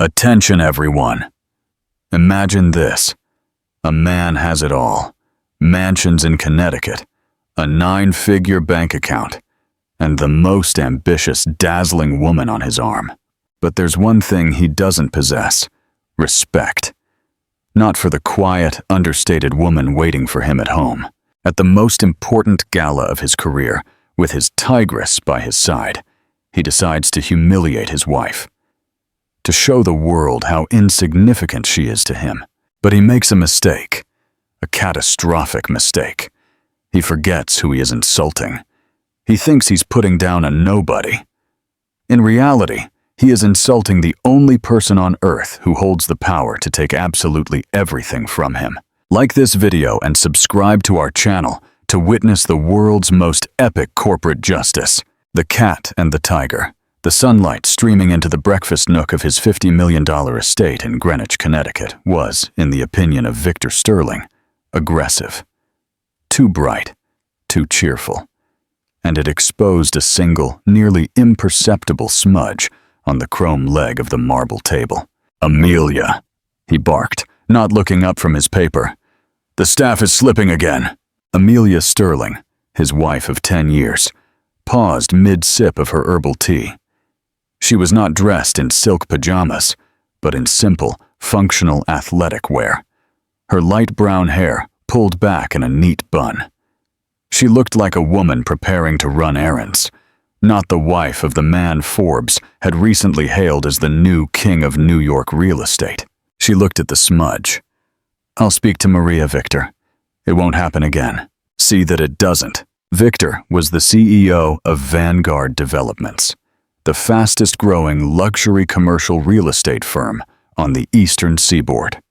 Attention, everyone. Imagine this. A man has it all. Mansions in Connecticut, a 9-figure bank account, and the most ambitious, dazzling woman on his arm. But there's one thing he doesn't possess: respect. Not for the quiet, understated woman waiting for him at home. At the most important gala of his career, with his tigress by his side, he decides to humiliate his wife, to show the world how insignificant she is to him. But he makes a mistake, a catastrophic mistake. He forgets who he is insulting. He thinks he's putting down a nobody. In reality, he is insulting the only person on earth who holds the power to take absolutely everything from him. Like this video and subscribe to our channel to witness the world's most epic corporate justice. The cat and the tiger. The sunlight streaming into the breakfast nook of his $50 million estate in Greenwich, Connecticut was, in the opinion of Victor Sterling, aggressive. Too bright, too cheerful. And it exposed a single, nearly imperceptible smudge on the chrome leg of the marble table. "Amelia," he barked, not looking up from his paper. "The staff is slipping again." Amelia Sterling, his wife of 10 years, paused mid-sip of her herbal tea. She was not dressed in silk pajamas, but in simple, functional athletic wear. Her light brown hair pulled back in a neat bun. She looked like a woman preparing to run errands, not the wife of the man Forbes had recently hailed as the new king of New York real estate. She looked at the smudge. "I'll speak to Maria, Victor. It won't happen again. See that it doesn't." Victor was the CEO of Vanguard Developments, the fastest-growing luxury commercial real estate firm on the eastern seaboard.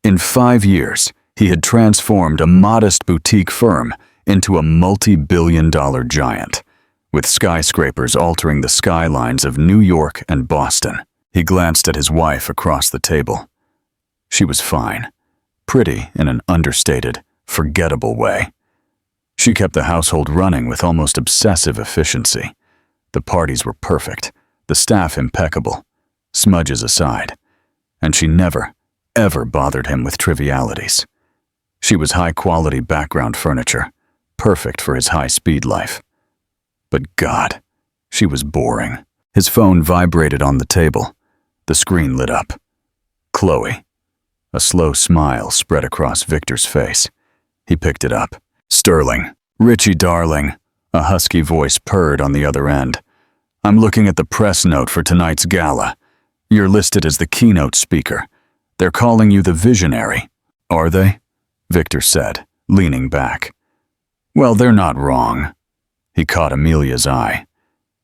In 5 years, he had transformed a modest boutique firm into a multi-billion-dollar giant, with skyscrapers altering the skylines of New York and Boston. He glanced at his wife across the table. She was fine, pretty in an understated, forgettable way. She kept the household running with almost obsessive efficiency. The parties were perfect, the staff impeccable, smudges aside, and she never, ever bothered him with trivialities. She was high-quality background furniture, perfect for his high-speed life. But God, she was boring. His phone vibrated on the table. The screen lit up. Chloe. A slow smile spread across Victor's face. He picked it up. "Sterling. Richie, darling," a husky voice purred on the other end. "I'm looking at the press note for tonight's gala. You're listed as the keynote speaker. They're calling you the visionary." "Are they?" Victor said, leaning back. "Well, they're not wrong." He caught Amelia's eye.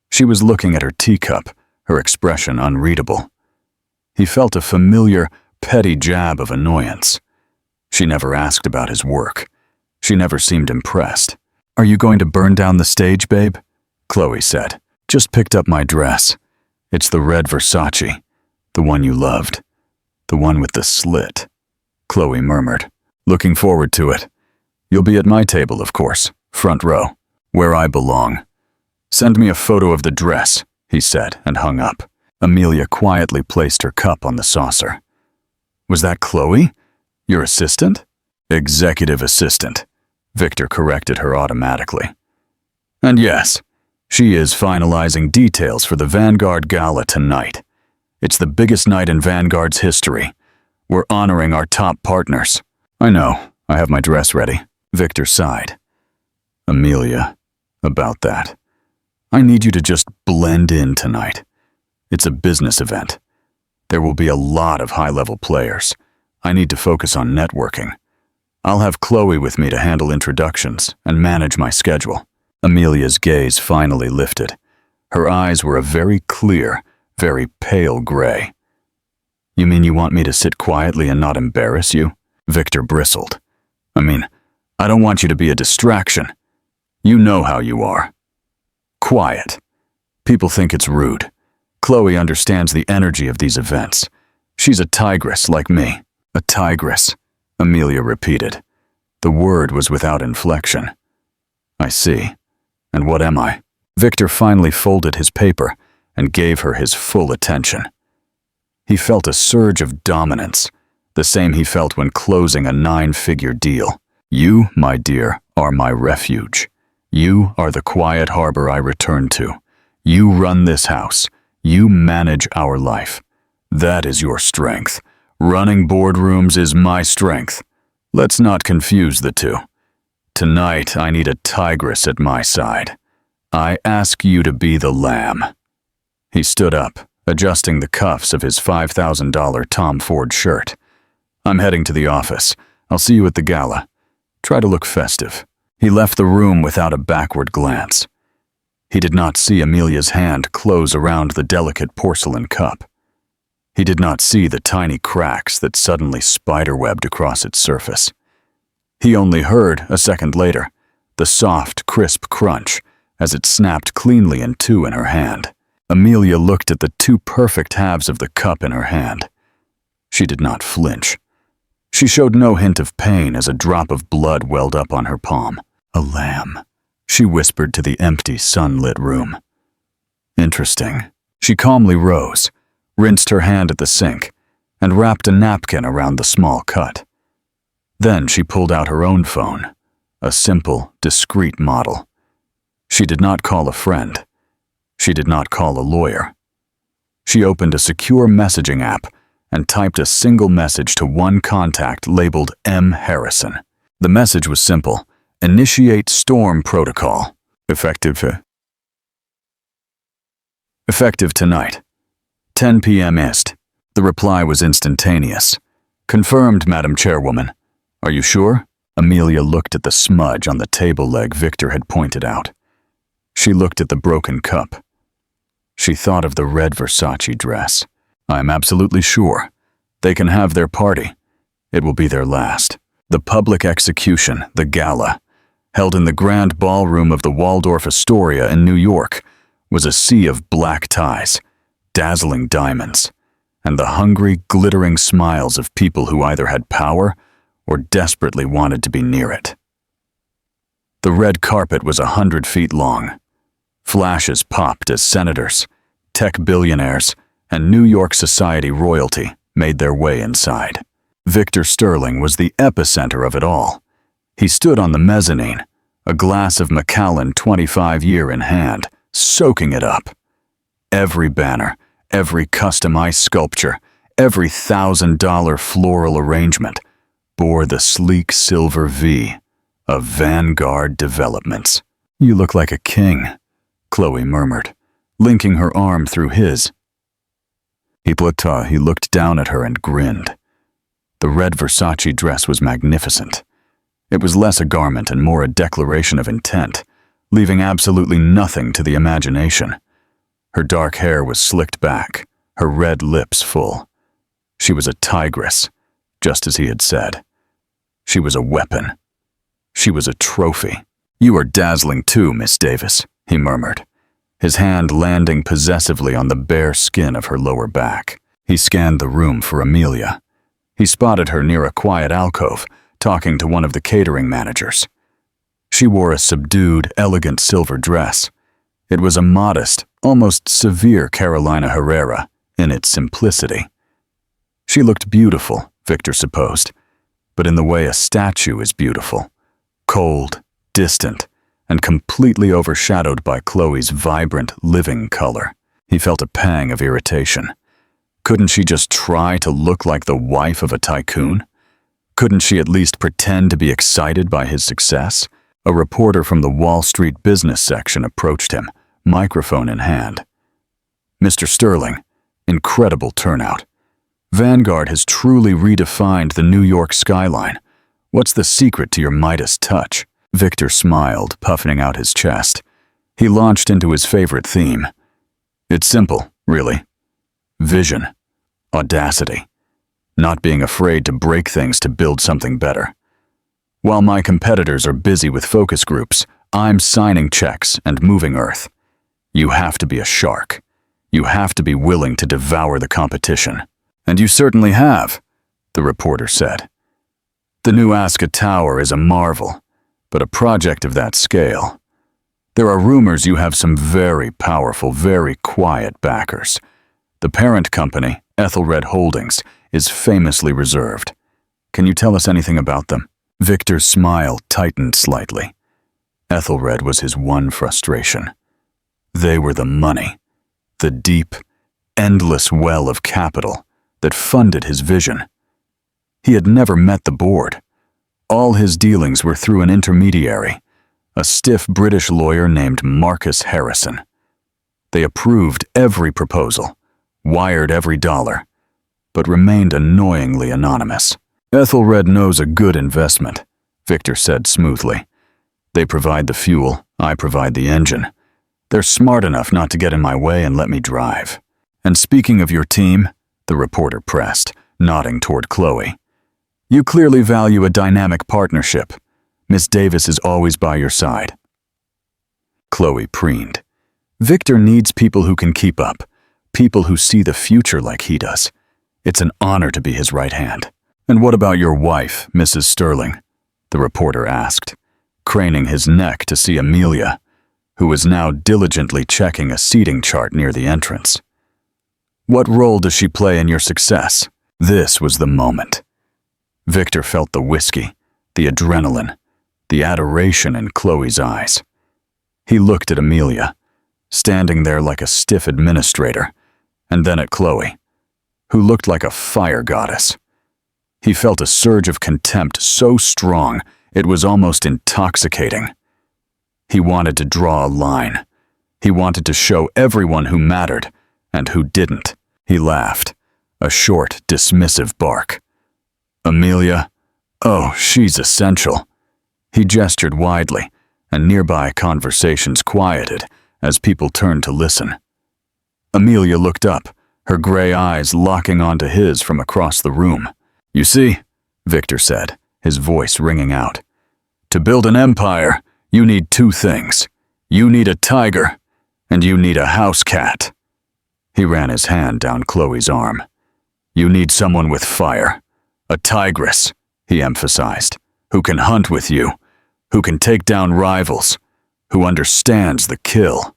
She was looking at her teacup, her expression unreadable. He felt a familiar, petty jab of annoyance. She never asked about his work. She never seemed impressed. "Are you going to burn down the stage, babe?" Chloe said. "Just picked up my dress. It's the red Versace, the one you loved. The one with the slit," Chloe murmured. "Looking forward to it. You'll be at my table, of course, front row, where I belong. Send me a photo of the dress," he said, and hung up. Amelia quietly placed her cup on the saucer. "Was that Chloe? Your assistant?" "Executive assistant," Victor corrected her automatically. "And yes, she is finalizing details for the Vanguard Gala tonight. It's the biggest night in Vanguard's history. We're honoring our top partners." "I know. I have my dress ready," Victor sighed. "Amelia, about that. I need you to just blend in tonight. It's a business event. There will be a lot of high-level players. I need to focus on networking. I'll have Chloe with me to handle introductions and manage my schedule." Amelia's gaze finally lifted. Her eyes were a very clear, very pale gray. "You mean you want me to sit quietly and not embarrass you?" Victor bristled. I don't want you to be a distraction. You know how you are. Quiet. People think it's rude. Chloe understands the energy of these events. She's a tigress like me." "A tigress," Amelia repeated. The word was without inflection. "I see. And what am I?" Victor finally folded his paper and gave her his full attention. He felt a surge of dominance, the same he felt when closing a 9-figure deal. You, my dear, are my refuge. You are the quiet harbor I return to. You run this house. You manage our life. That is your strength. Running boardrooms is my strength. Let's not confuse the two. Tonight, I need a tigress at my side. I ask you to be the lamb." He stood up, adjusting the cuffs of his $5,000 Tom Ford shirt. "I'm heading to the office. I'll see you at the gala. Try to look festive." He left the room without a backward glance. He did not see Amelia's hand close around the delicate porcelain cup. He did not see the tiny cracks that suddenly spiderwebbed across its surface. He only heard, a second later, the soft, crisp crunch as it snapped cleanly in two in her hand. Amelia looked at the two perfect halves of the cup in her hand. She did not flinch. She showed no hint of pain as a drop of blood welled up on her palm. "A lamb," she whispered to the empty, sunlit room. "Interesting." She calmly rose, rinsed her hand at the sink, and wrapped a napkin around the small cut. Then she pulled out her own phone, a simple, discreet model. She did not call a friend. She did not call a lawyer. She opened a secure messaging app and typed a single message to one contact labeled M. Harrison. The message was simple: "Initiate storm protocol. Effective tonight. 10 p.m. Ist." The reply was instantaneous. "Confirmed, Madam Chairwoman." "Are you sure?" Amelia looked at the smudge on the table leg Victor had pointed out. She looked at the broken cup. She thought of the red Versace dress. "I'm absolutely sure. They can have their party. It will be their last." The public execution, the gala, held in the grand ballroom of the Waldorf Astoria in New York, was a sea of black ties, dazzling diamonds, and the hungry, glittering smiles of people who either had power or desperately wanted to be near it. The red carpet was 100 feet long. Flashes popped as senators, tech billionaires, and New York society royalty made their way inside. Victor Sterling was the epicenter of it all. He stood on the mezzanine, a glass of Macallan 25-year in hand, soaking it up. Every banner, every custom ice sculpture, every $1,000 floral arrangement bore the sleek silver V of Vanguard Developments. "You look like a king," Chloe murmured, linking her arm through his. He looked down at her and grinned. The red Versace dress was magnificent. It was less a garment and more a declaration of intent, leaving absolutely nothing to the imagination. Her dark hair was slicked back, her red lips full. She was a tigress, just as he had said. She was a weapon. She was a trophy. "You are dazzling too, Miss Davis," he murmured, his hand landing possessively on the bare skin of her lower back. He scanned the room for Amelia. He spotted her near a quiet alcove, talking to one of the catering managers. She wore a subdued, elegant silver dress. It was a modest, almost severe Carolina Herrera in its simplicity. She looked beautiful, Victor supposed, but in the way a statue is beautiful, cold, distant, and completely overshadowed by Chloe's vibrant, living color. He felt a pang of irritation. Couldn't she just try to look like the wife of a tycoon? Couldn't she at least pretend to be excited by his success? A reporter from the Wall Street business section approached him, microphone in hand. "Mr. Sterling, incredible turnout. Vanguard has truly redefined the New York skyline. What's the secret to your Midas touch?" Victor smiled, puffing out his chest. He launched into his favorite theme. "It's simple, really. Vision. Audacity. Not being afraid to break things to build something better. While my competitors are busy with focus groups, I'm signing checks and moving earth. You have to be a shark. You have to be willing to devour the competition." "And you certainly have," the reporter said. "The new Asca Tower is a marvel, but a project of that scale. There are rumors you have some very powerful, very quiet backers. The parent company, Ethelred Holdings, is famously reserved. Can you tell us anything about them? Victor's smile tightened slightly. Ethelred was his one frustration. They were the money, the deep, endless well of capital that funded his vision. He had never met the board. All his dealings were through an intermediary, a stiff British lawyer named Marcus Harrison. They approved every proposal, wired every dollar, but remained annoyingly anonymous. Ethelred knows a good investment, Victor said smoothly. They provide the fuel, I provide the engine. They're smart enough not to get in my way and let me drive. And speaking of your team, the reporter pressed, nodding toward Chloe. You clearly value a dynamic partnership. Miss Davis is always by your side. Chloe preened. Victor needs people who can keep up, people who see the future like he does. It's an honor to be his right hand. And what about your wife, Mrs. Sterling? The reporter asked, craning his neck to see Amelia, who was now diligently checking a seating chart near the entrance. What role does she play in your success? This was the moment. Victor felt the whiskey, the adrenaline, the adoration in Chloe's eyes. He looked at Amelia, standing there like a stiff administrator, and then at Chloe, who looked like a fire goddess. He felt a surge of contempt so strong it was almost intoxicating. He wanted to draw a line. He wanted to show everyone who mattered and who didn't. He laughed, a short, dismissive bark. Amelia? Oh, she's essential. He gestured widely, and nearby conversations quieted as people turned to listen. Amelia looked up, her gray eyes locking onto his from across the room. You see, Victor said, his voice ringing out. To build an empire, you need two things. You need a tiger, and you need a house cat. He ran his hand down Chloe's arm. You need someone with fire. A tigress, he emphasized, who can hunt with you, who can take down rivals, who understands the kill.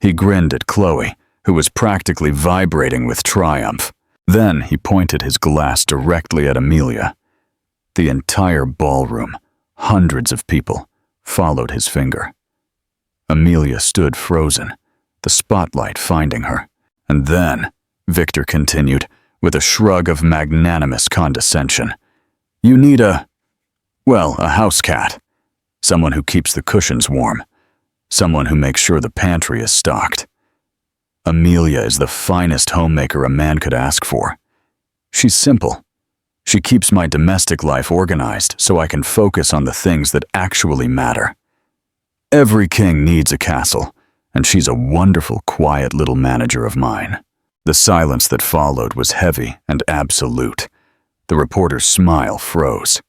He grinned at Chloe, who was practically vibrating with triumph. Then he pointed his glass directly at Amelia. The entire ballroom, hundreds of people, followed his finger. Amelia stood frozen, the spotlight finding her. And then, Victor continued, with a shrug of magnanimous condescension, you need a house cat. Someone who keeps the cushions warm. Someone who makes sure the pantry is stocked. Amelia is the finest homemaker a man could ask for. She's simple. She keeps my domestic life organized so I can focus on the things that actually matter. Every king needs a castle, and she's a wonderful, quiet little manager of mine. The silence that followed was heavy and absolute. The reporter's smile froze.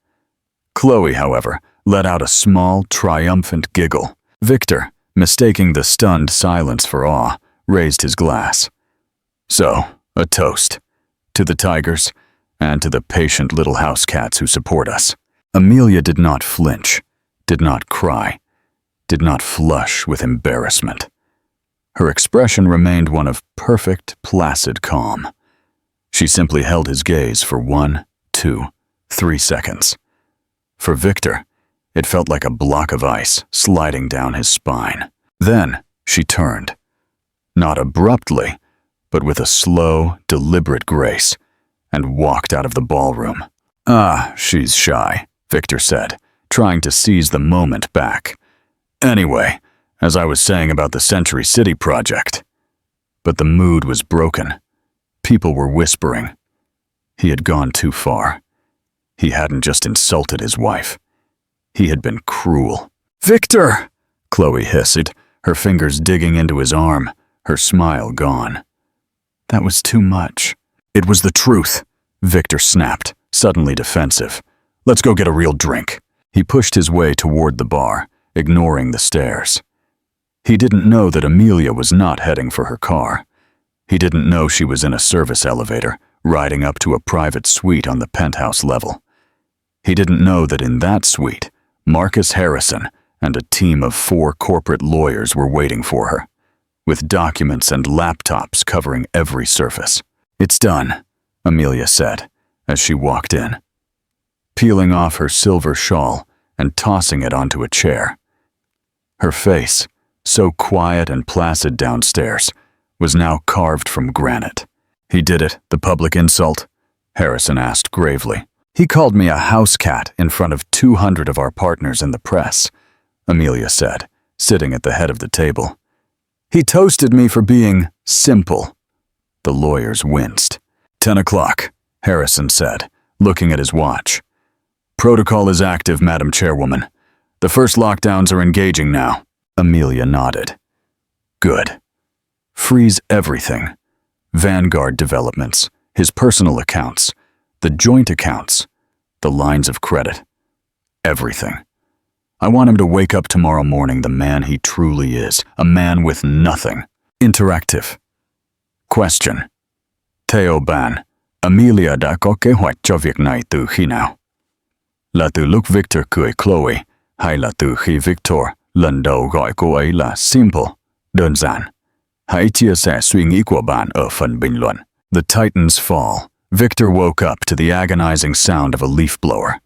Chloe, however, let out a small, triumphant giggle. Victor, mistaking the stunned silence for awe, raised his glass. So, a toast. To the tigers, and to the patient little house cats who support us. Amelia did not flinch, did not cry, did not flush with embarrassment. Her expression remained one of perfect, placid calm. She simply held his gaze for 1, 2, 3 seconds. For Victor, it felt like a block of ice sliding down his spine. Then she turned. Not abruptly, but with a slow, deliberate grace, and walked out of the ballroom. Ah, she's shy, Victor said, trying to seize the moment back. Anyway, as I was saying about the Century City project. But the mood was broken. People were whispering. He had gone too far. He hadn't just insulted his wife. He had been cruel. Victor! Chloe hissed, her fingers digging into his arm, her smile gone. That was too much. It was the truth, Victor snapped, suddenly defensive. Let's go get a real drink. He pushed his way toward the bar, ignoring the stares. He didn't know that Amelia was not heading for her car. He didn't know she was in a service elevator, riding up to a private suite on the penthouse level. He didn't know that in that suite, Marcus Harrison and a team of 4 corporate lawyers were waiting for her, with documents and laptops covering every surface. "It's done," Amelia said as she walked in, peeling off her silver shawl and tossing it onto a chair. Her face, so quiet and placid downstairs, was now carved from granite. "He did it, the public insult?" Harrison asked gravely. "He called me a house cat in front of 200 of our partners in the press," Amelia said, sitting at the head of the table. "He toasted me for being simple." The lawyers winced. 10 o'clock, Harrison said, looking at his watch. "Protocol is active, Madam Chairwoman. The first lockdowns are engaging now." Amelia nodded. "Good. Freeze everything. Vanguard developments, his personal accounts, the joint accounts, the lines of credit. Everything. I want him to wake up tomorrow morning the man he truly is, a man with nothing. Interactive. Question. Theo Ban, Amelia đã có kế hoạch cho việc này từ khi nào? Là từ lúc Victor cười Chloe, hay là từ khi Victor lần đầu gọi cô ấy là simple, đơn giản? Hãy chia sẻ suy nghĩ của bạn ở phần bình luận. The Titans fall. Victor woke up to the agonizing sound of a leaf blower.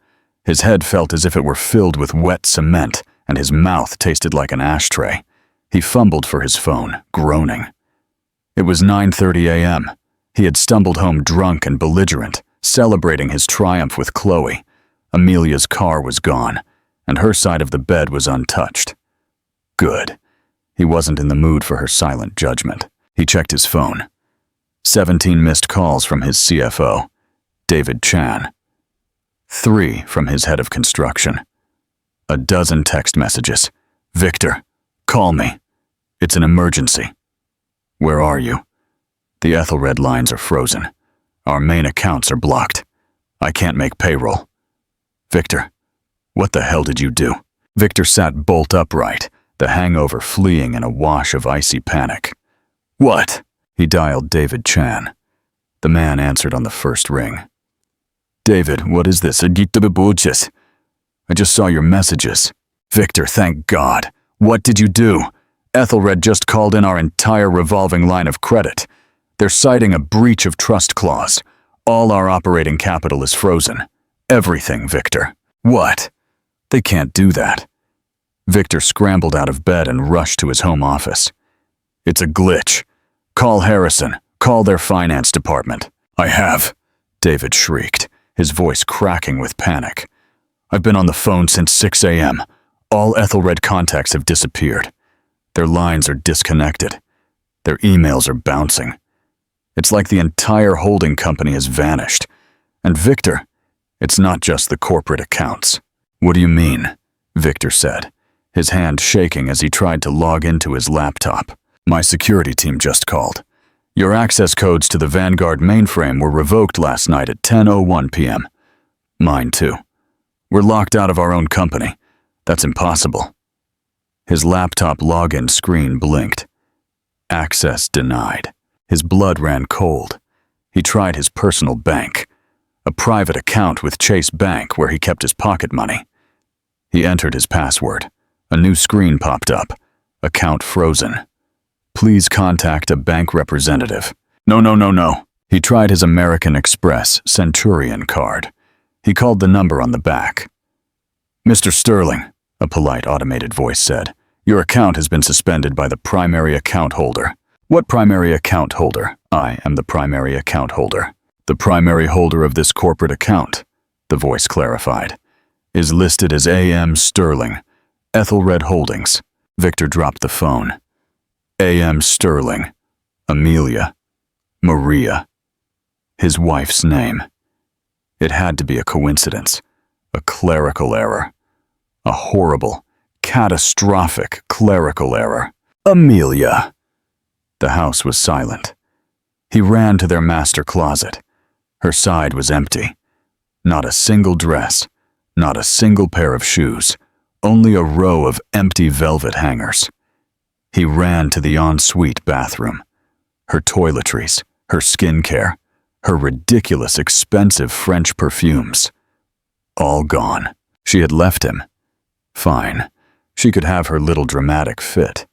His head felt as if it were filled with wet cement, and his mouth tasted like an ashtray. He fumbled for his phone, groaning. It was 9:30 a.m. He had stumbled home drunk and belligerent, celebrating his triumph with Chloe. Amelia's car was gone, and her side of the bed was untouched. Good. He wasn't in the mood for her silent judgment. He checked his phone. 17 missed calls from his CFO, David Chan. 3 from his head of construction. A dozen text messages. "Victor, call me. It's an emergency." "Where are you?" "The Ethelred lines are frozen. Our main accounts are blocked. I can't make payroll." "Victor, what the hell did you do?" Victor sat bolt upright, the hangover fleeing in a wash of icy panic. "What?" He dialed David Chan. The man answered on the first ring. "David, what is this? I just saw your messages." "Victor, thank God. What did you do?" "Ethelred just called in our entire revolving line of credit. They're citing a breach of trust clause. All our operating capital is frozen. Everything, Victor." "What?" "They can't do that." Victor scrambled out of bed and rushed to his home office. "It's a glitch. Call Harrison. Call their finance department." "I have," David shrieked, his voice cracking with panic. "I've been on the phone since 6 a.m. All Ethelred contacts have disappeared. Their lines are disconnected. Their emails are bouncing. It's like the entire holding company has vanished. And Victor, it's not just the corporate accounts." "What do you mean?" Victor said, his hand shaking as he tried to log into his laptop. "My security team just called. Your access codes to the Vanguard mainframe were revoked last night at 10:01 p.m. Mine too. We're locked out of our own company. That's impossible." His laptop login screen blinked. Access denied. His blood ran cold. He tried his personal bank, a private account with Chase Bank where he kept his pocket money. He entered his password. A new screen popped up. Account frozen. "Please contact a bank representative." No. He tried his American Express Centurion card. He called the number on the back. "Mr. Sterling," a polite automated voice said, "your account has been suspended by the primary account holder." "What primary account holder?" "I am the primary account holder." "The primary holder of this corporate account," the voice clarified, "is listed as A.M. Sterling, Ethelred Holdings." Victor dropped the phone. A.M. Sterling, Amelia, Maria. His wife's name. It had to be a coincidence, a clerical error. A horrible, catastrophic clerical error. Amelia! The house was silent. He ran to their master closet. Her side was empty. Not a single dress, not a single pair of shoes, only a row of empty velvet hangers. He ran to the ensuite bathroom. Her toiletries, her skincare, her ridiculous expensive French perfumes. All gone. She had left him. Fine. She could have her little dramatic fit.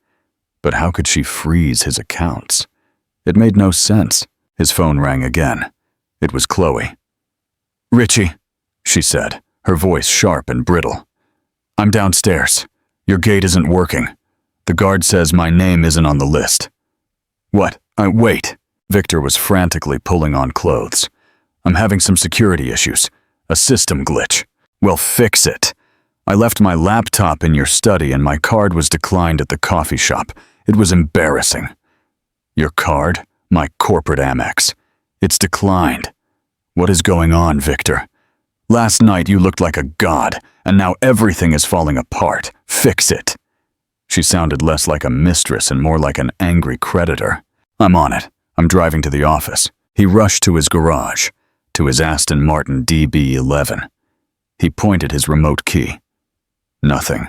But how could she freeze his accounts? It made no sense. His phone rang again. It was Chloe. "Richie," she said, her voice sharp and brittle. "I'm downstairs. Your gate isn't working. The guard says my name isn't on the list." "What? Wait." Victor was frantically pulling on clothes. "I'm having some security issues. A system glitch." "Well, fix it. I left my laptop in your study and my card was declined at the coffee shop. It was embarrassing." "Your card? My corporate Amex. It's declined. What is going on, Victor? Last night you looked like a god, and now everything is falling apart. Fix it." She sounded less like a mistress and more like an angry creditor. "I'm on it. I'm driving to the office." He rushed to his garage, to his Aston Martin DB11. He pointed his remote key. Nothing.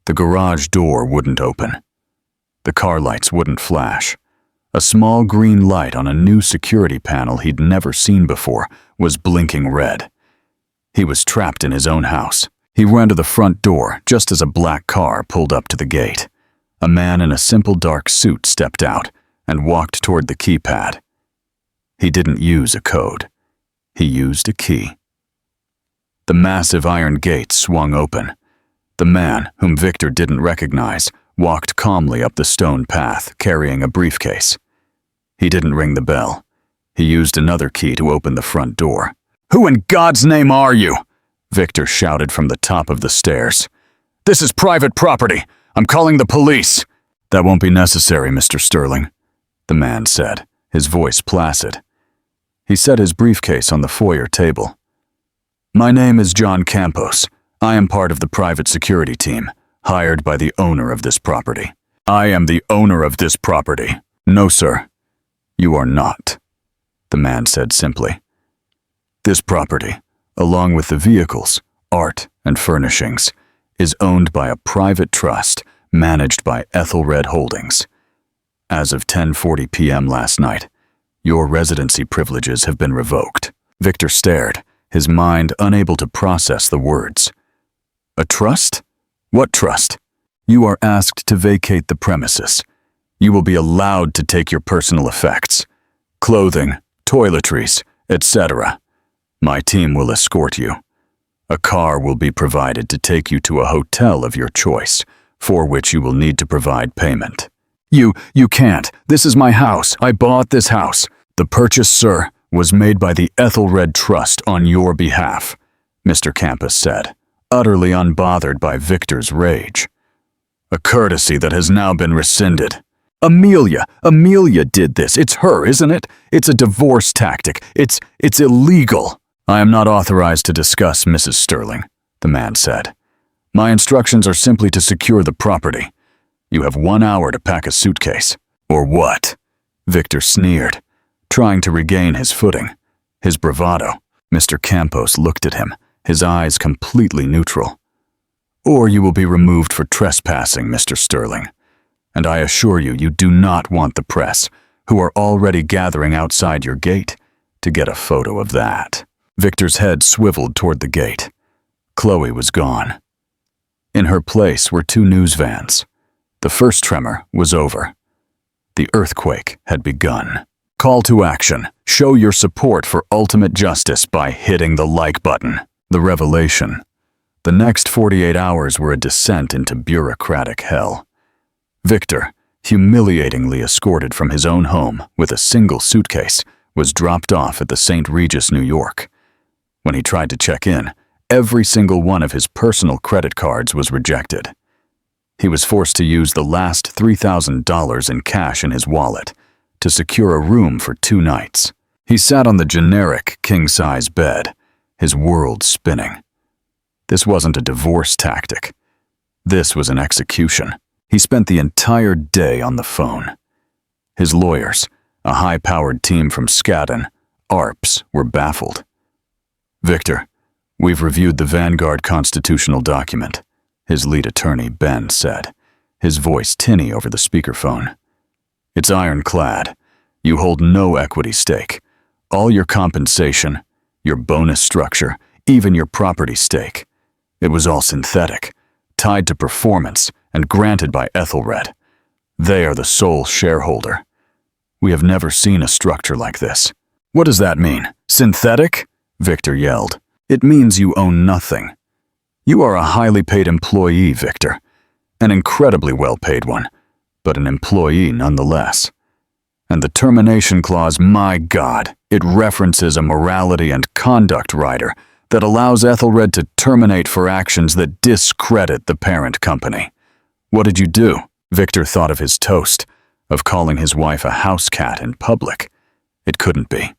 The garage door wouldn't open. The car lights wouldn't flash. A small green light on a new security panel he'd never seen before was blinking red. He was trapped in his own house. He ran to the front door just as a black car pulled up to the gate. A man in a simple dark suit stepped out and walked toward the keypad. He didn't use a code. He used a key. The massive iron gate swung open. The man, whom Victor didn't recognize, walked calmly up the stone path, carrying a briefcase. He didn't ring the bell. He used another key to open the front door. "Who in God's name are you?" Victor shouted from the top of the stairs. "This is private property. I'm calling the police." "That won't be necessary, Mr. Sterling," the man said, his voice placid. He set his briefcase on the foyer table. "My name is John Campos. I am part of the private security team, hired by the owner of this property." "I am the owner of this property." "No, sir. You are not," the man said simply. "This property, along with the vehicles, art, and furnishings, is owned by a private trust managed by Ethelred Holdings. As of 10:40 p.m. last night, your residency privileges have been revoked." Victor stared, his mind unable to process the words. "A trust? What trust?" "You are asked to vacate the premises. You will be allowed to take your personal effects, clothing, toiletries, etc. My team will escort you. A car will be provided to take you to a hotel of your choice, for which you will need to provide payment." You can't. This is my house. I bought this house." "The purchase, sir, was made by the Ethelred Trust on your behalf," Mr. Campos said, utterly unbothered by Victor's rage. "A courtesy that has now been rescinded." Amelia did this. It's her, isn't it? It's a divorce tactic. It's illegal." "I am not authorized to discuss Mrs. Sterling," the man said. "My instructions are simply to secure the property. You have 1 hour to pack a suitcase." "Or what?" Victor sneered, trying to regain his footing, his bravado. Mr. Campos looked at him, his eyes completely neutral. "Or you will be removed for trespassing, Mr. Sterling. And I assure you, you do not want the press, who are already gathering outside your gate, to get a photo of that." Victor's head swiveled toward the gate. Chloe was gone. In her place were 2 news vans. The first tremor was over. The earthquake had begun. Call to action. Show your support for ultimate justice by hitting the like button. The revelation. The next 48 hours were a descent into bureaucratic hell. Victor, humiliatingly escorted from his own home with a single suitcase, was dropped off at the St. Regis, New York. When he tried to check in, every single one of his personal credit cards was rejected. He was forced to use the last $3,000 in cash in his wallet to secure a room for 2 nights. He sat on the generic king-size bed, his world spinning. This wasn't a divorce tactic. This was an execution. He spent the entire day on the phone. His lawyers, a high-powered team from Skadden, ARPS, were baffled. "Victor, we've reviewed the Vanguard constitutional document," his lead attorney, Ben, said, his voice tinny over the speakerphone. "It's ironclad. You hold no equity stake. All your compensation, your bonus structure, even your property stake. It was all synthetic, tied to performance, and granted by Ethelred. They are the sole shareholder. We have never seen a structure like this. What does that mean? Synthetic? Victor yelled. It means you own nothing. You are a highly paid employee, Victor. An incredibly well-paid one, but an employee nonetheless. And the termination clause, my God, it references a morality and conduct rider that allows Ethelred to terminate for actions that discredit the parent company. What did you do? Victor thought of his toast, of calling his wife a house cat in public. It couldn't be.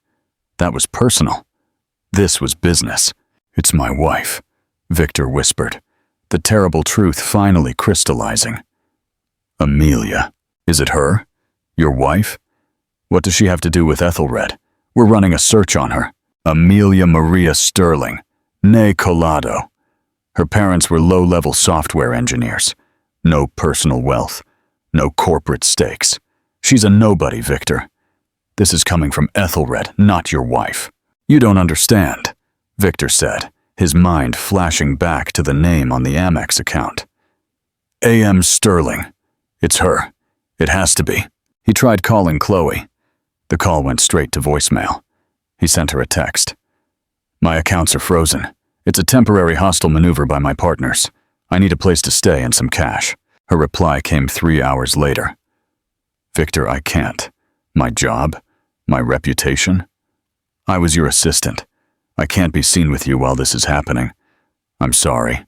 That was personal. This was business. It's my wife, Victor whispered, the terrible truth finally crystallizing. Amelia. Is it her? Your wife? What does she have to do with Ethelred? We're running a search on her. Amelia Maria Sterling, née Collado. Her parents were low-level software engineers. No personal wealth. No corporate stakes. She's a nobody, Victor. This is coming from Ethelred, not your wife. You don't understand, Victor said, his mind flashing back to the name on the Amex account. A.M. Sterling. It's her. It has to be. He tried calling Chloe. The call went straight to voicemail. He sent her a text. My accounts are frozen. It's a temporary hostile maneuver by my partners. I need a place to stay and some cash. Her reply came 3 hours later. Victor, I can't. My job? My reputation? I was your assistant. I can't be seen with you while this is happening. I'm sorry.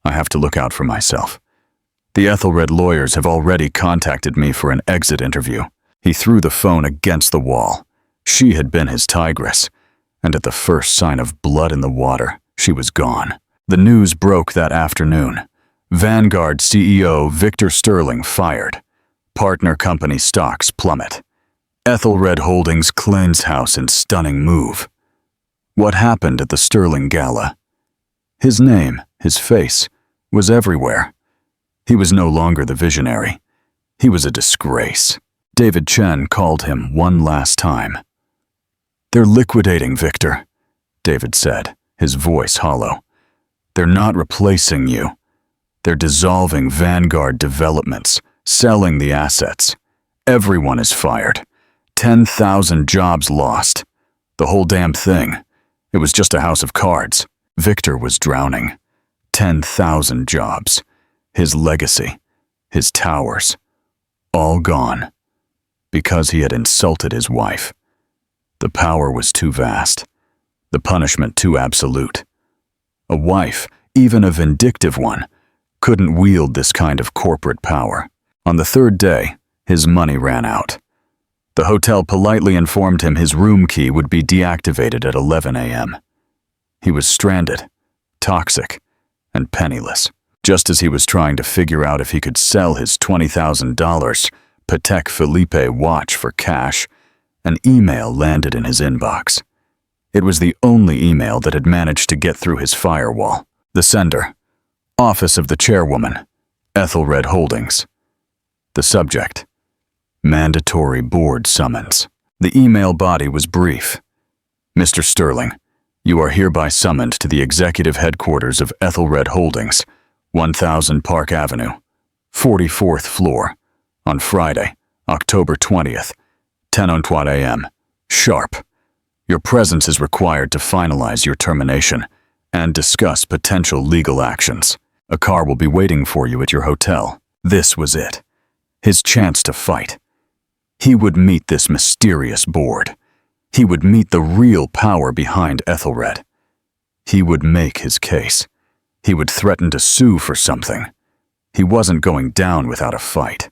I have to look out for myself. The Ethelred lawyers have already contacted me for an exit interview. He threw the phone against the wall. She had been his tigress, and at the first sign of blood in the water, she was gone. The news broke that afternoon. Vanguard CEO Victor Sterling fired. Partner company stocks plummet. Ethelred Holdings cleanse house in stunning move. What happened at the Sterling Gala? His name, his face, was everywhere. He was no longer the visionary. He was a disgrace. David Chen called him one last time. They're liquidating Victor, David said, his voice hollow. They're not replacing you. They're dissolving Vanguard Developments, selling the assets. Everyone is fired. 10,000 jobs lost. The whole damn thing. It was just a house of cards. Victor was drowning. 10,000 jobs. His legacy. His towers. All gone. Because he had insulted his wife. The power was too vast. The punishment too absolute. A wife, even a vindictive one, couldn't wield this kind of corporate power. On the third day, his money ran out. The hotel politely informed him his room key would be deactivated at 11 a.m. He was stranded, toxic, and penniless. Just as he was trying to figure out if he could sell his $20,000 Patek Philippe watch for cash, an email landed in his inbox. It was the only email that had managed to get through his firewall. The sender, Office of the Chairwoman, Ethelred Holdings. The subject, Mandatory Board Summons. The email body was brief. Mr. Sterling, you are hereby summoned to the executive headquarters of Ethelred Holdings, 1000 Park Avenue, 44th floor, on Friday, October 20th, 10:03 a.m. Sharp. Your presence is required to finalize your termination and discuss potential legal actions. A car will be waiting for you at your hotel. This was it. His chance to fight. He would meet this mysterious board. He would meet the real power behind Ethelred. He would make his case. He would threaten to sue for something. He wasn't going down without a fight.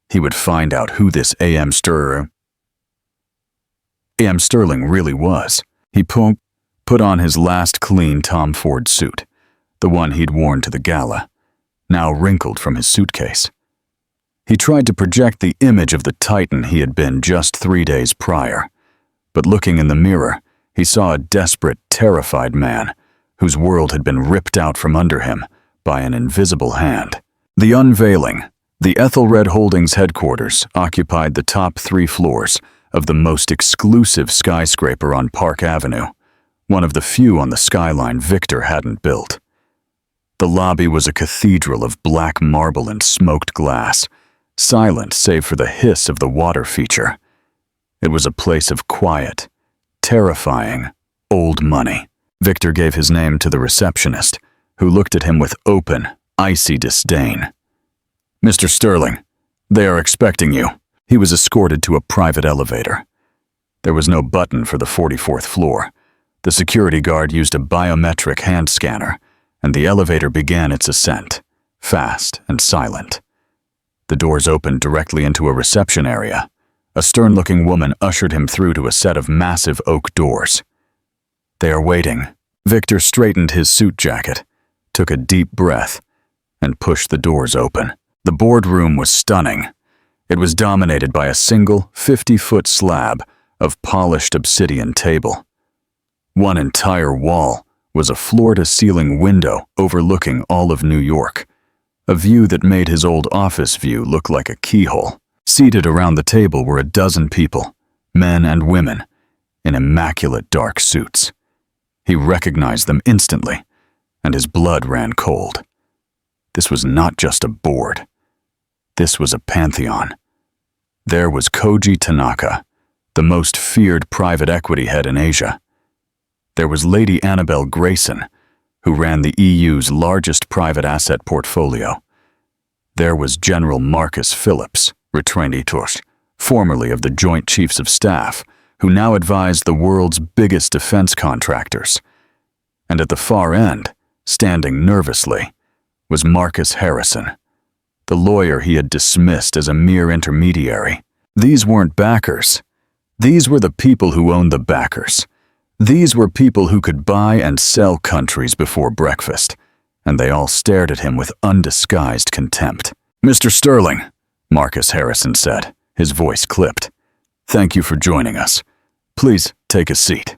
He would find out who this A.M. Sterling really was. He put on his last clean Tom Ford suit, the one he'd worn to the gala, now wrinkled from his suitcase. He tried to project the image of the titan he had been just 3 days prior, but looking in the mirror, he saw a desperate, terrified man whose world had been ripped out from under him by an invisible hand. The unveiling. The Ethelred Holdings headquarters occupied the top 3 floors of the most exclusive skyscraper on Park Avenue, one of the few on the skyline Victor hadn't built. The lobby was a cathedral of black marble and smoked glass, silent save for the hiss of the water feature. It was a place of quiet, terrifying, old money. Victor gave his name to the receptionist, who looked at him with open, icy disdain. "Mr. Sterling, they are expecting you." He was escorted to a private elevator. There was no button for the 44th floor. The security guard used a biometric hand scanner, and the elevator began its ascent, fast and silent. The doors opened directly into a reception area. A stern-looking woman ushered him through to a set of massive oak doors. "They are waiting." Victor straightened his suit jacket, took a deep breath, and pushed the doors open. The boardroom was stunning. It was dominated by a single 50-foot slab of polished obsidian table. One entire wall was a floor-to-ceiling window overlooking all of New York, a view that made his old office view look like a keyhole. Seated around the table were a dozen people, men and women, in immaculate dark suits. He recognized them instantly, and his blood ran cold. This was not just a board. This was a pantheon. There was Koji Tanaka, the most feared private equity head in Asia. There was Lady Annabelle Grayson, who ran the EU's largest private asset portfolio. There was General Marcus Phillips, Retrainitos, formerly of the Joint Chiefs of Staff, who now advised the world's biggest defense contractors. And at the far end, standing nervously, was Marcus Harrison, the lawyer he had dismissed as a mere intermediary. These weren't backers. These were the people who owned the backers. These were people who could buy and sell countries before breakfast, and they all stared at him with undisguised contempt. "Mr. Sterling," Marcus Harrison said, his voice clipped. "Thank you for joining us. Please take a seat."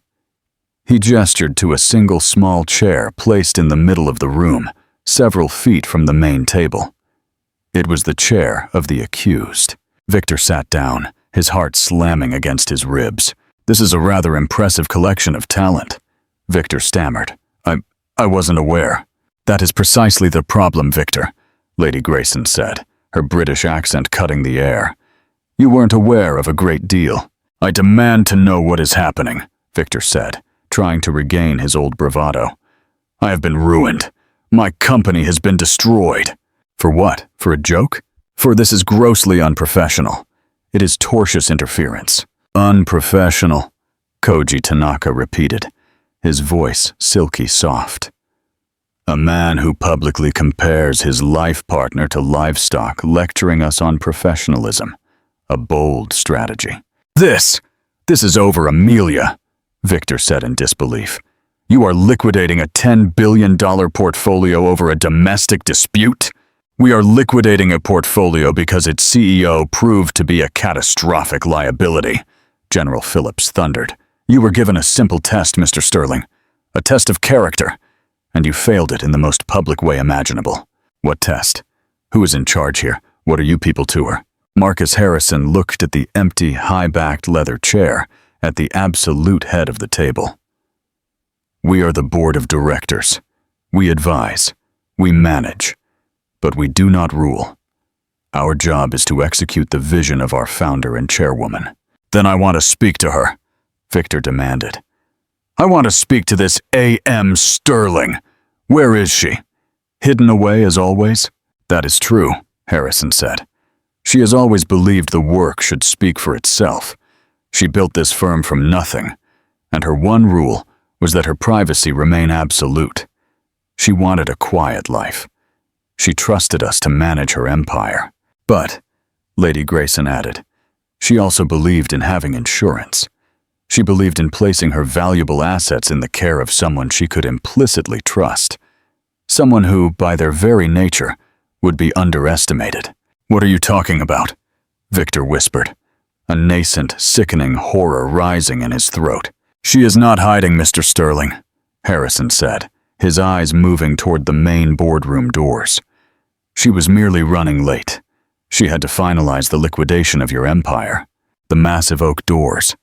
He gestured to a single small chair placed in the middle of the room, several feet from the main table. It was the chair of the accused. Victor sat down, his heart slamming against his ribs. "This is a rather impressive collection of talent," Victor stammered. I wasn't aware." "That is precisely the problem, Victor," Lady Grayson said, her British accent cutting the air. "You weren't aware of a great deal." "I demand to know what is happening," Victor said, trying to regain his old bravado. "I have been ruined. My company has been destroyed." "For what? For a joke?" "For this is grossly unprofessional. It is tortious interference." "Unprofessional," Koji Tanaka repeated, his voice silky soft. "A man who publicly compares his life partner to livestock, lecturing us on professionalism. A bold strategy." This is over, Amelia," Victor said in disbelief. "You are liquidating a $10 billion portfolio over a domestic dispute?" "We are liquidating a portfolio because its CEO proved to be a catastrophic liability," General Phillips thundered. "You were given a simple test, Mr. Sterling, a test of character, and you failed it in the most public way imaginable." "What test? Who is in charge here? What are you people to her?" Marcus Harrison looked at the empty, high-backed leather chair at the absolute head of the table. "We are the board of directors. We advise. We manage. But we do not rule. Our job is to execute the vision of our founder and chairwoman." "Then I want to speak to her," Victor demanded. "I want to speak to this A.M. Sterling. Where is she? Hidden away as always?" "That is true," Harrison said. "She has always believed the work should speak for itself. She built this firm from nothing, and her one rule was that her privacy remain absolute. She wanted a quiet life. She trusted us to manage her empire. But," Lady Grayson added, "she also believed in having insurance. She believed in placing her valuable assets in the care of someone she could implicitly trust, someone who, by their very nature, would be underestimated." "What are you talking about?" Victor whispered, a nascent, sickening horror rising in his throat. "She is not hiding, Mr. Sterling," Harrison said, his eyes moving toward the main boardroom doors. "She was merely running late. She had to finalize the liquidation of your empire. The massive oak doors."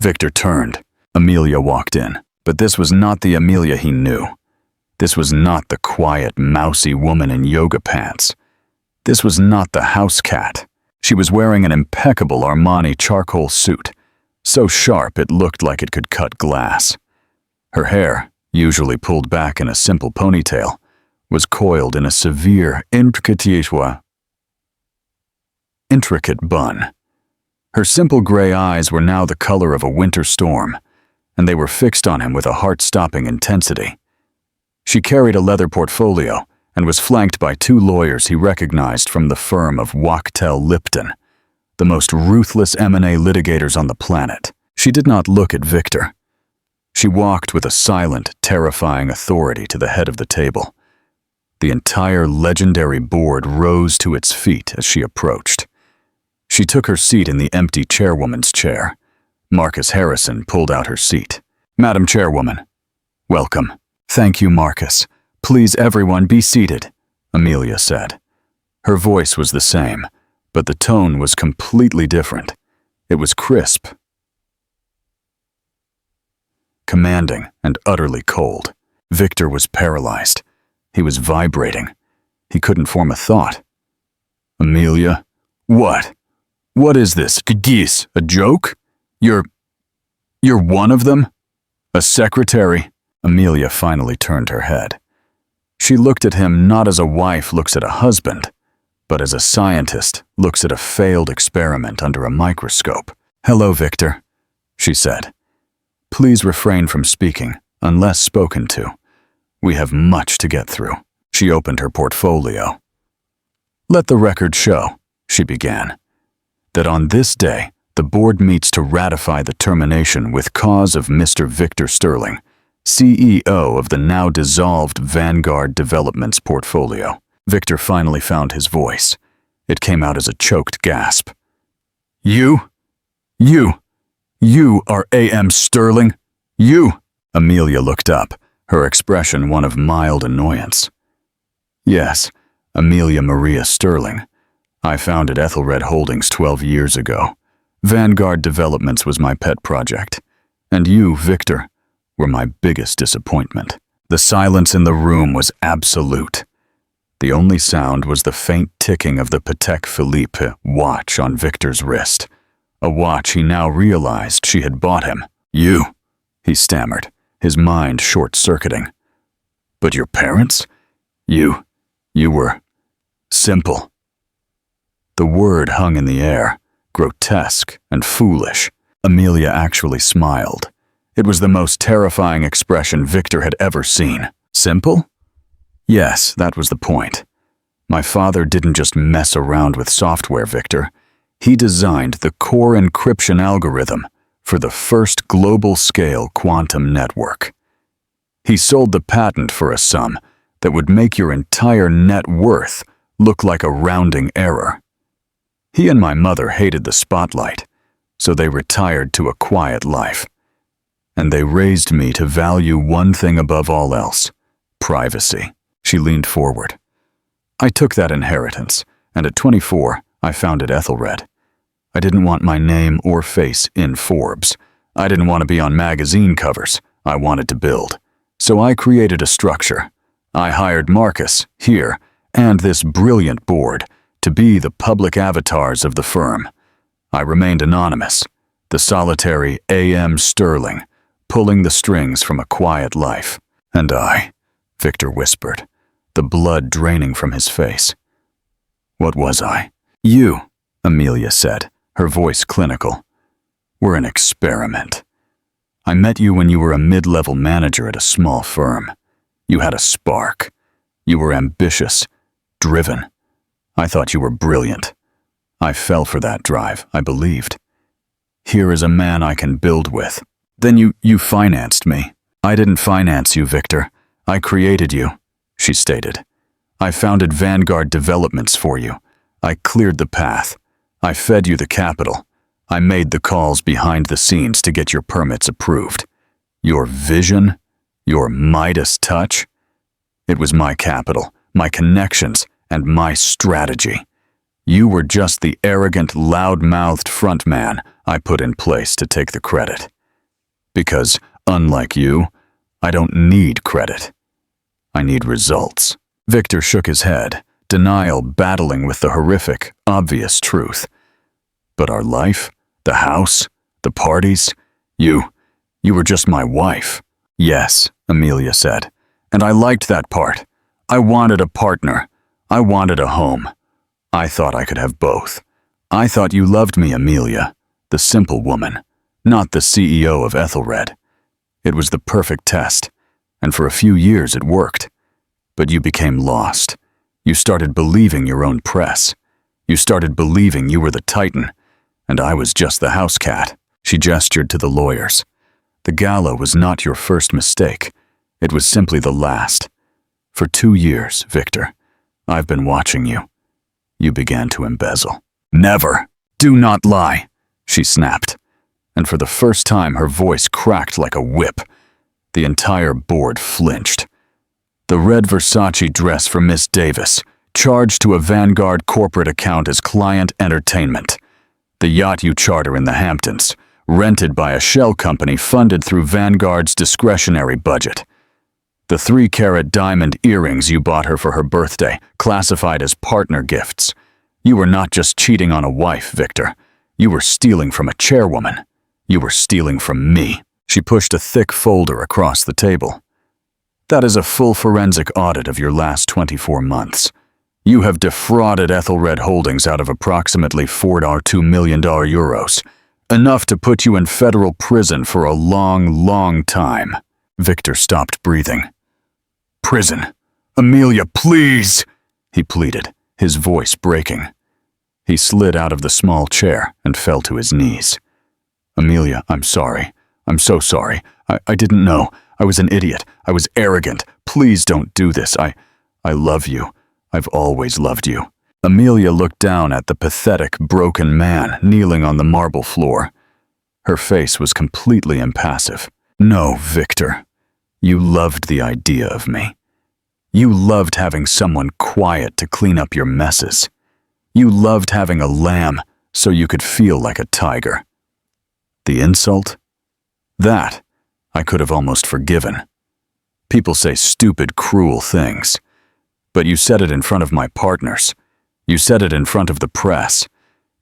Victor turned. Amelia walked in, but this was not the Amelia he knew. This was not the quiet, mousy woman in yoga pants. This was not the house cat. She was wearing an impeccable Armani charcoal suit, so sharp it looked like it could cut glass. Her hair, usually pulled back in a simple ponytail, was coiled in a severe, intricate bun. Her simple gray eyes were now the color of a winter storm, and they were fixed on him with a heart-stopping intensity. She carried a leather portfolio and was flanked by 2 lawyers he recognized from the firm of Wachtell Lipton, the most ruthless M&A litigators on the planet. She did not look at Victor. She walked with a silent, terrifying authority to the head of the table. The entire legendary board rose to its feet as she approached. She took her seat in the empty chairwoman's chair. Marcus Harrison pulled out her seat. "Madam Chairwoman, welcome." "Thank you, Marcus. Please, everyone, be seated," Amelia said. Her voice was the same, but the tone was completely different. It was crisp, commanding, and utterly cold. Victor was paralyzed. He was vibrating. He couldn't form a thought. "Amelia, what? What is this? Geese, a joke? You're one of them? A secretary?" Amelia finally turned her head. She looked at him not as a wife looks at a husband, but as a scientist looks at a failed experiment under a microscope. "Hello, Victor," she said. "Please refrain from speaking, unless spoken to. We have much to get through." She opened her portfolio. "Let the record show," she began, "that on this day, the board meets to ratify the termination with cause of Mr. Victor Sterling, CEO of the now dissolved Vanguard Developments portfolio." Victor finally found his voice. It came out as a choked gasp. You are A.M. Sterling? You?" Amelia looked up, her expression one of mild annoyance. "Yes, Amelia Maria Sterling. I founded Ethelred Holdings 12 years ago. Vanguard Developments was my pet project. And you, Victor, were my biggest disappointment." The silence in the room was absolute. The only sound was the faint ticking of the Patek Philippe watch on Victor's wrist, a watch he now realized she had bought him. "You," he stammered, his mind short-circuiting. "But your parents? You were simple." The word hung in the air, grotesque and foolish. Amelia actually smiled. It was the most terrifying expression Victor had ever seen. Simple? Yes, that was the point. My father didn't just mess around with software, Victor. He designed the core encryption algorithm for the first global-scale quantum network. He sold the patent for a sum that would make your entire net worth look like a rounding error. He and my mother hated the spotlight, so they retired to a quiet life. And they raised me to value one thing above all else: privacy. She leaned forward. I took that inheritance, and at 24, I founded Ethelred. I didn't want my name or face in Forbes. I didn't want to be on magazine covers. I wanted to build. So I created a structure. I hired Marcus, here, and this brilliant board to be the public avatars of the firm. I remained anonymous, the solitary A.M. Sterling, pulling the strings from a quiet life. "And I," Victor whispered, the blood draining from his face. "What was I?" "You," Amelia said, her voice clinical, "were an experiment. I met you when you were a mid-level manager at a small firm. You had a spark. You were ambitious, driven. I thought you were brilliant. I fell for that drive, I believed. Here is a man I can build with. Then you financed me." "I didn't finance you, Victor. I created you," she stated. "I founded Vanguard Developments for you. I cleared the path. I fed you the capital. I made the calls behind the scenes to get your permits approved. Your vision, your Midas touch, it was my capital, my connections, and my strategy. You were just the arrogant, loud-mouthed front man I put in place to take the credit. Because, unlike you, I don't need credit. I need results." Victor shook his head, denial battling with the horrific, obvious truth. But our life, the house, the parties, you were just my wife. Yes, Amelia said, and I liked that part. I wanted a partner. I wanted a home. I thought I could have both. I thought you loved me, Amelia, the simple woman, not the CEO of Ethelred. It was the perfect test, and for a few years it worked. But you became lost. You started believing your own press. You started believing you were the titan, and I was just the house cat. She gestured to the lawyers. The gala was not your first mistake. It was simply the last. For 2 years, Victor, I've been watching you. You began to embezzle. Never! Do not lie! She snapped, and for the first time her voice cracked like a whip. The entire board flinched. The red Versace dress for Miss Davis, charged to a Vanguard corporate account as client entertainment. The yacht you charter in the Hamptons, rented by a shell company funded through Vanguard's discretionary budget. The 3-carat diamond earrings you bought her for her birthday, classified as partner gifts. You were not just cheating on a wife, Victor. You were stealing from a chairwoman. You were stealing from me. She pushed a thick folder across the table. That is a full forensic audit of your last 24 months. You have defrauded Ethelred Holdings out of approximately €4.2 million, enough to put you in federal prison for a long, long time. Victor stopped breathing. Prison. Amelia, please, he pleaded, his voice breaking. He slid out of the small chair and fell to his knees. Amelia, I'm sorry. I'm so sorry. I didn't know. I was an idiot. I was arrogant. Please don't do this. I love you. I've always loved you. Amelia looked down at the pathetic, broken man kneeling on the marble floor. Her face was completely impassive. No, Victor. You loved the idea of me. You loved having someone quiet to clean up your messes. You loved having a lamb so you could feel like a tiger. The insult? That I could have almost forgiven. People say stupid, cruel things. But you said it in front of my partners. You said it in front of the press.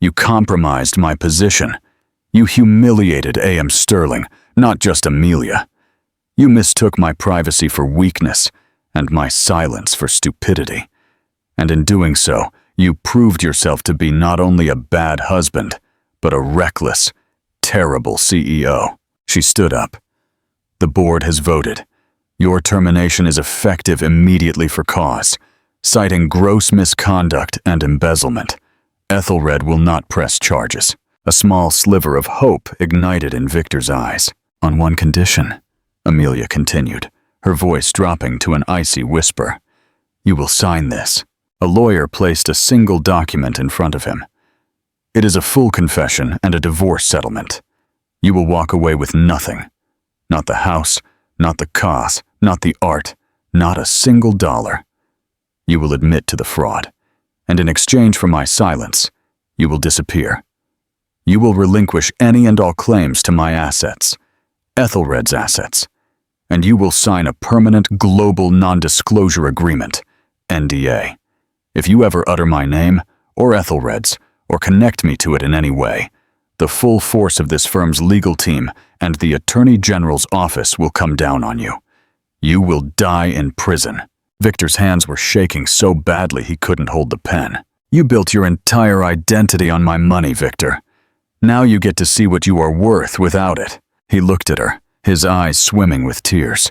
You compromised my position. You humiliated A.M. Sterling, not just Amelia. You mistook my privacy for weakness and my silence for stupidity. And in doing so, you proved yourself to be not only a bad husband, but a reckless, terrible CEO. She stood up. The board has voted. Your termination is effective immediately for cause, citing gross misconduct and embezzlement. Ethelred will not press charges. A small sliver of hope ignited in Victor's eyes. On one condition, Amelia continued, her voice dropping to an icy whisper. You will sign this. A lawyer placed a single document in front of him. It is a full confession and a divorce settlement. You will walk away with nothing. Not the house, not the cause, not the art, not a single dollar. You will admit to the fraud, and in exchange for my silence, you will disappear. You will relinquish any and all claims to my assets, Ethelred's assets, and you will sign a permanent global non-disclosure agreement, NDA. If you ever utter my name, or Ethelred's, or connect me to it in any way, the full force of this firm's legal team and the Attorney General's office will come down on you. You will die in prison. Victor's hands were shaking so badly he couldn't hold the pen. You built your entire identity on my money, Victor. Now you get to see what you are worth without it. He looked at her, his eyes swimming with tears.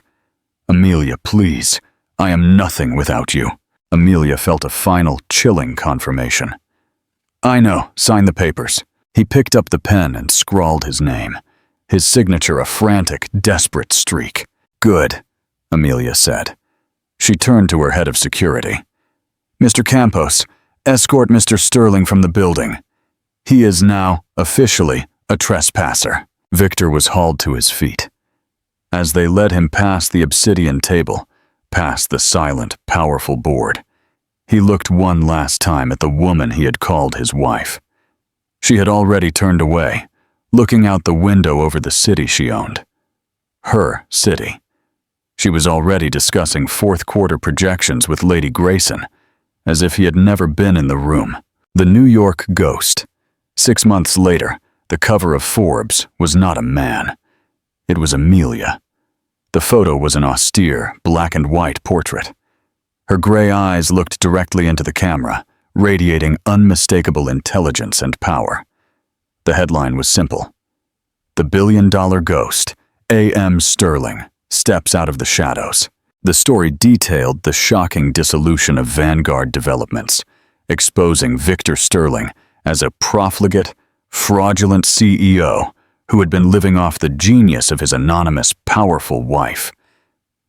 Amelia, please. I am nothing without you. Amelia felt a final, chilling confirmation. I know. Sign the papers. He picked up the pen and scrawled his name, his signature a frantic, desperate streak. Good, Amelia said. She turned to her head of security. Mr. Campos, escort Mr. Sterling from the building. He is now, officially, a trespasser. Victor was hauled to his feet. As they led him past the obsidian table, past the silent, powerful board, he looked one last time at the woman he had called his wife. She had already turned away, looking out the window over the city she owned. Her city. She was already discussing fourth-quarter projections with Lady Grayson, as if he had never been in the room. The New York ghost, 6 months later, the cover of Forbes was not a man. It was Amelia. The photo was an austere, black and white portrait. Her gray eyes looked directly into the camera, radiating unmistakable intelligence and power. The headline was simple: "The billion-dollar ghost, A.M. Sterling, steps out of the shadows." The story detailed the shocking dissolution of Vanguard Developments, exposing Victor Sterling as a profligate, fraudulent CEO who had been living off the genius of his anonymous, powerful wife.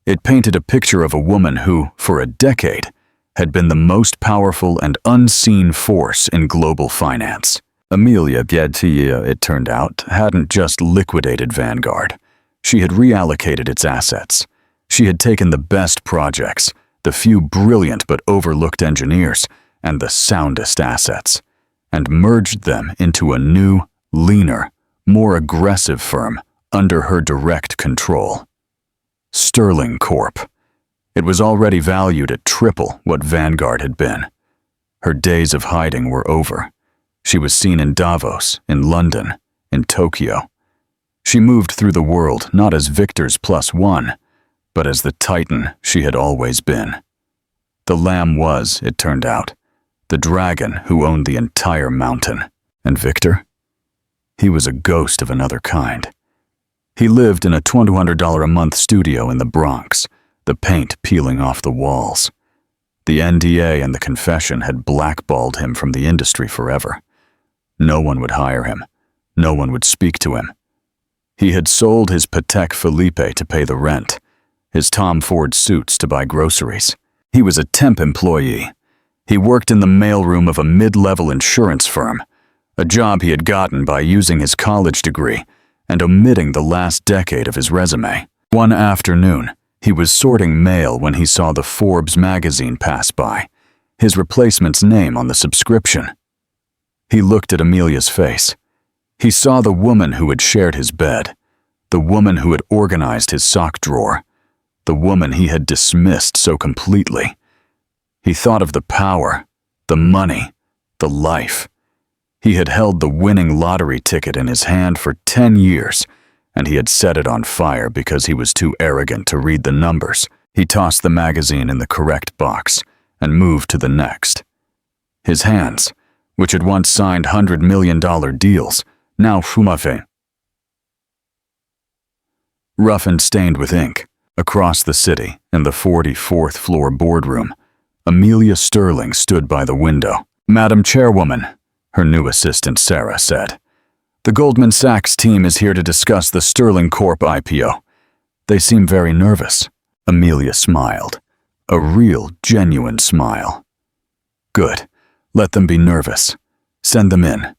It painted a picture of a woman who, for a decade, had been the most powerful and unseen force in global finance. Amelia, it turned out, hadn't just liquidated Vanguard. She had reallocated its assets. She had taken the best projects, the few brilliant but overlooked engineers, and the soundest assets, and merged them into a new, leaner, more aggressive firm under her direct control. Sterling Corp. It was already valued at triple what Vanguard had been. Her days of hiding were over. She was seen in Davos, in London, in Tokyo. She moved through the world not as Victor's +1, but as the titan she had always been. The lamb was, it turned out, the dragon who owned the entire mountain. And Victor? He was a ghost of another kind. He lived in a $200 a month studio in the Bronx, the paint peeling off the walls. The NDA and the confession had blackballed him from the industry forever. No one would hire him. No one would speak to him. He had sold his Patek Philippe to pay the rent, his Tom Ford suits to buy groceries. He was a temp employee. He worked in the mailroom of a mid-level insurance firm, a job he had gotten by using his college degree and omitting the last decade of his resume. One afternoon, he was sorting mail when he saw the Forbes magazine pass by, his replacement's name on the subscription. He looked at Amelia's face. He saw the woman who had shared his bed, the woman who had organized his sock drawer, the woman he had dismissed so completely. He thought of the power, the money, the life. He had held the winning lottery ticket in his hand for 10 years, and he had set it on fire because he was too arrogant to read the numbers. He tossed the magazine in the correct box and moved to the next. His hands, which had once signed $100 million deals, now fumafe. Rough and stained with ink, across the city, in the 44th floor boardroom, Amelia Sterling stood by the window. "Madam Chairwoman," her new assistant Sarah said, "the Goldman Sachs team is here to discuss the Sterling Corp IPO. They seem very nervous." Amelia smiled, a real, genuine smile. "Good. Let them be nervous. Send them in."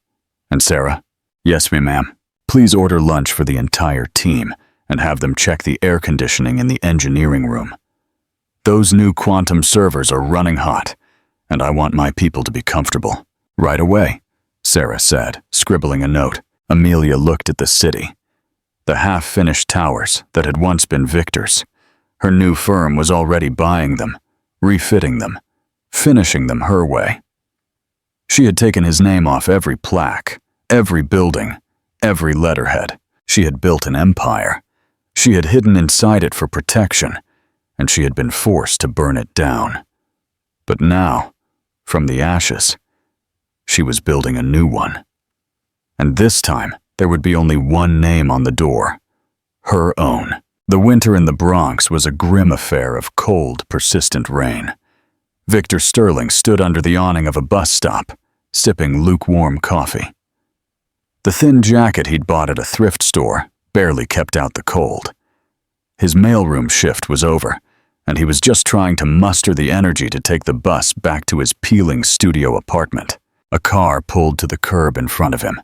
And Sarah, "Yes, ma'am. Please order lunch for the entire team and have them check the air conditioning in the engineering room. Those new quantum servers are running hot, and I want my people to be comfortable." "Right away," Sarah said, scribbling a note. Amelia looked at the city, the half-finished towers that had once been Victor's. Her new firm was already buying them, refitting them, finishing them her way. She had taken his name off every plaque, every building, every letterhead. She had built an empire. She had hidden inside it for protection, and she had been forced to burn it down. But now, from the ashes, she was building a new one. And this time, there would be only one name on the door: her own. The winter in the Bronx was a grim affair of cold, persistent rain. Victor Sterling stood under the awning of a bus stop, sipping lukewarm coffee. The thin jacket he'd bought at a thrift store barely kept out the cold. His mailroom shift was over, and he was just trying to muster the energy to take the bus back to his peeling studio apartment. A car pulled to the curb in front of him,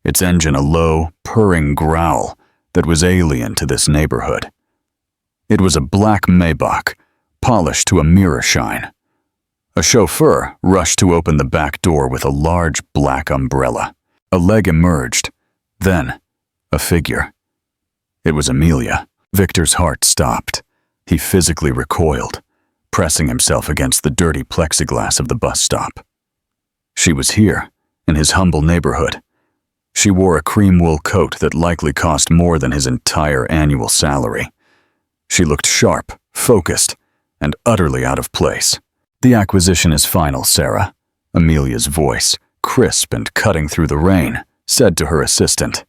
its engine a low, purring growl that was alien to this neighborhood. It was a black Maybach, polished to a mirror shine. A chauffeur rushed to open the back door with a large black umbrella. A leg emerged, then a figure. It was Amelia. Victor's heart stopped. He physically recoiled, pressing himself against the dirty plexiglass of the bus stop. She was here, in his humble neighborhood, She wore a cream wool coat that likely cost more than his entire annual salary. She looked sharp, focused, and utterly out of place. "The acquisition is final, Sarah," Amelia's voice, crisp and cutting through the rain, said to her assistant.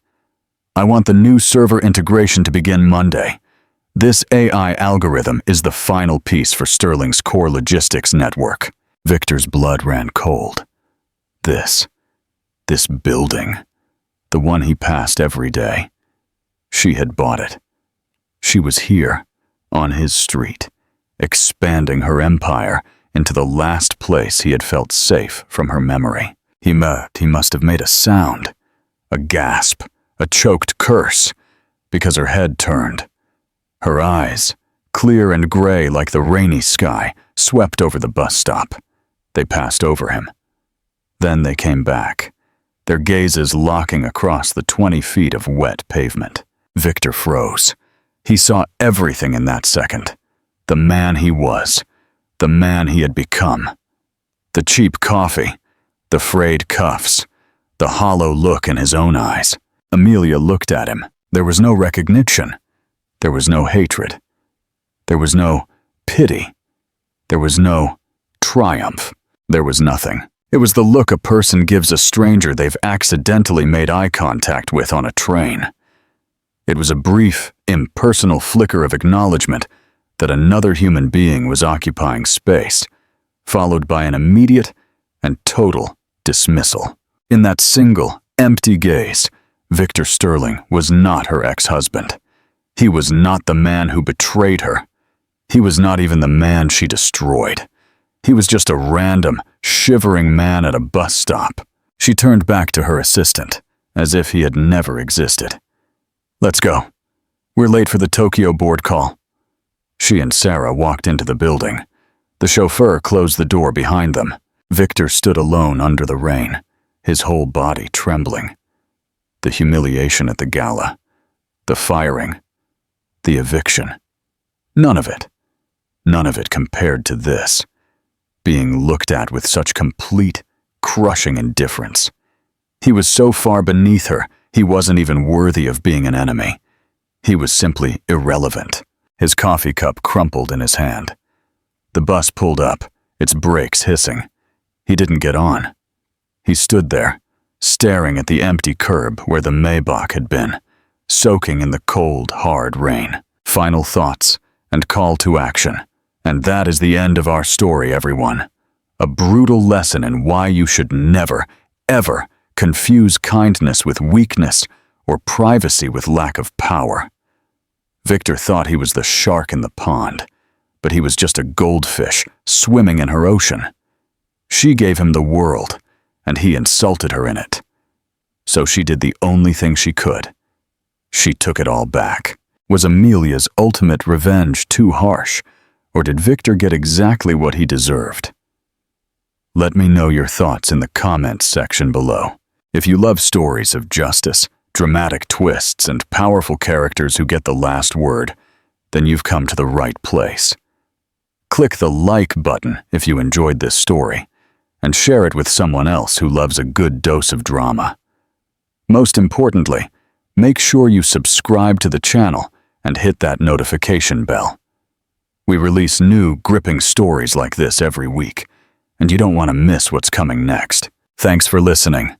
"I want the new server integration to begin Monday. This AI algorithm is the final piece for Sterling's core logistics network." Victor's blood ran cold. This building, the one he passed every day. She had bought it. She was here, on his street, expanding her empire into the last place he had felt safe from her memory. He must have made a sound, a gasp, a choked curse, because her head turned. Her eyes, clear and gray like the rainy sky, swept over the bus stop. They passed over him. Then they came back, their gazes locking across the 20 feet of wet pavement. Victor froze. He saw everything in that second. The man he was, the man he had become. The cheap coffee, the frayed cuffs, the hollow look in his own eyes. Amelia looked at him. There was no recognition. There was no hatred. There was no pity. There was no triumph. There was nothing. It was the look a person gives a stranger they've accidentally made eye contact with on a train. It was a brief, impersonal flicker of acknowledgement that another human being was occupying space, followed by an immediate and total dismissal. In that single, empty gaze, Victor Sterling was not her ex-husband. He was not the man who betrayed her. He was not even the man she destroyed. He was just a random, shivering man at a bus stop. She turned back to her assistant, as if he had never existed. "Let's go. We're late for the Tokyo board call." She and Sarah walked into the building. The chauffeur closed the door behind them. Victor stood alone under the rain, his whole body trembling. The humiliation at the gala, the firing, the eviction. None of it compared to this. Being looked at with such complete, crushing indifference. He was so far beneath her, he wasn't even worthy of being an enemy. He was simply irrelevant. His coffee cup crumpled in his hand. The bus pulled up, its brakes hissing. He didn't get on. He stood there, staring at the empty curb where the Maybach had been, soaking in the cold, hard rain. Final thoughts and call to action. And that is the end of our story, everyone. A brutal lesson in why you should never, ever confuse kindness with weakness or privacy with lack of power. Victor thought he was the shark in the pond, but he was just a goldfish swimming in her ocean. She gave him the world, and he insulted her in it. So she did the only thing she could. She took it all back. Was Amelia's ultimate revenge too harsh? Or did Victor get exactly what he deserved? Let me know your thoughts in the comments section below. If you love stories of justice, dramatic twists, and powerful characters who get the last word, then you've come to the right place. Click the like button if you enjoyed this story, and share it with someone else who loves a good dose of drama. Most importantly, make sure you subscribe to the channel and hit that notification bell. We release new, gripping stories like this every week, and you don't want to miss what's coming next. Thanks for listening.